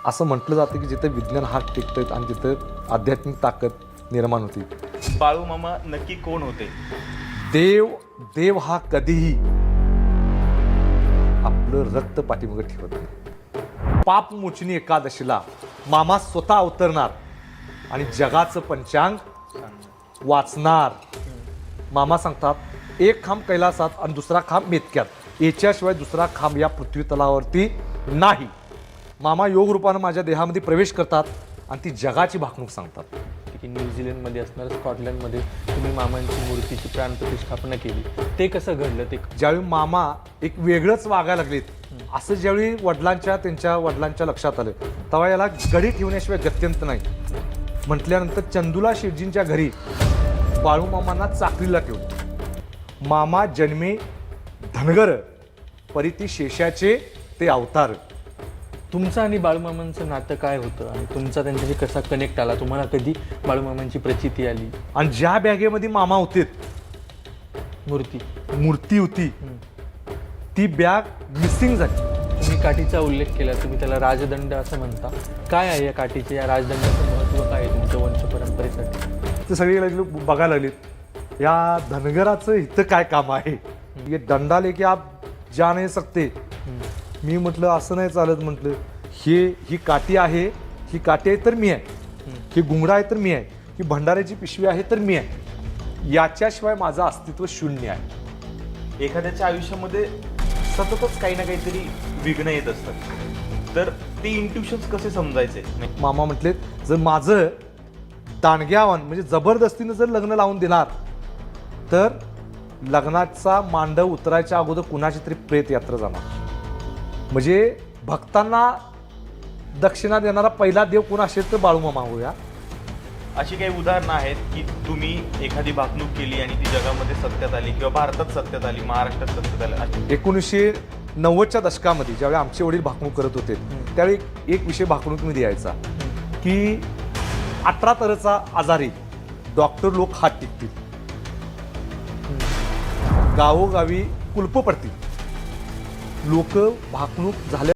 असं म्हटलं जातं की जिथं विज्ञान हात टेकतं आणि तिथं आध्यात्मिक ताकद निर्माण होती. बाळू मामा नक्की कोण होते? देव हा कधीही आपलं रक्त पाठीमागे ठेवत नाही. पापमोचनी एकादशीला मामा स्वतः अवतरणार आणि जगाचं पंचांग वाचणार. मामा सांगतात एक खांब कैलासात आणि दुसरा खांब मेतक्यात, याच्याशिवाय दुसरा खांब या पृथ्वी तलावरती नाही. मामा योग रूपानं माझ्या देहामध्ये प्रवेश करतात आणि ती जगाची भाकणूक सांगतात. की न्यूझीलंडमध्ये असणाऱ्या स्कॉटलंडमध्ये तुम्ही मामांची मूर्तीची प्राणप्रतिष्ठापना केली, ते कसं घडलं? ते ज्यावेळी मामा एक वेगळंच वागायला लागलेत असं ज्यावेळी त्यांच्या वडिलांच्या लक्षात आलं, तेव्हा याला गडी ठेवण्याशिवाय गत्यंत नाही म्हटल्यानंतर चंदुला शेटजींच्या घरी बाळूमामांना चाकरीला ठेवलं. मामा जन्मे धनगर, परिती शेषाचे ते अवतार. तुमचं आणि बाळूमामांचं नातं काय होतं आणि तुमचा त्यांच्याशी कसा कनेक्ट आला? तुम्हाला कधी बाळूमामांची प्रचिती आली? आणि ज्या बॅगेमध्ये मामा होते मूर्ती होती ती बॅग मिसिंग झाली. तुम्ही काठीचा उल्लेख केला, तुम्ही त्याला राजदंड असं म्हणता. काय आहे या काठीचे, या राजदंडाचं महत्त्व काय आहे तुमच्या वंश परंपरेसाठी? ते सगळे बघायला लागलेत या धनगराचं इथं काय काम आहे. ये दंडा लेके आप जा नाही सकते. मी म्हटलं असं नाही चालत. म्हटलं ही काठी आहे तर मी आहे, ही घुंगडा आहे तर मी आहे, ही भंडाऱ्याची पिशवी आहे तर मी आहे, याच्याशिवाय माझं अस्तित्व शून्य आहे. एखाद्याच्या आयुष्यामध्ये सततच काही ना काहीतरी विघ्न येत असतात, तर ते इंट्युशन्स कसे समजायचे? मामा म्हटले जर माझं दांडग्यावन म्हणजे जबरदस्तीनं जर लग्न लावून देणार तर लग्नाचा मांडव उतरायच्या अगोदर कुणाची तरी प्रेत यात्रा जाणार. म्हणजे भक्तांना दक्षिणा देणारा पहिला देव कोण असेल तर बाळूमामा होऊया. अशी काही उदाहरणं आहेत की तुम्ही एखादी भाकणूक केली आणि ती जगामध्ये सत्यात आली किंवा भारतात सत्यात आली, महाराष्ट्रात सत्यात आली? 1990च्या दशकामध्ये ज्यावेळी आमचे वडील भाकणूक करत होते त्यावेळी एक विषय भाकणुकीमध्ये यायचा की 18 तऱ्हेचा आजारी डॉक्टर लोक हात टेकतील, गावोगावी कुलप पडतील. लोक भाकणूक झाल्या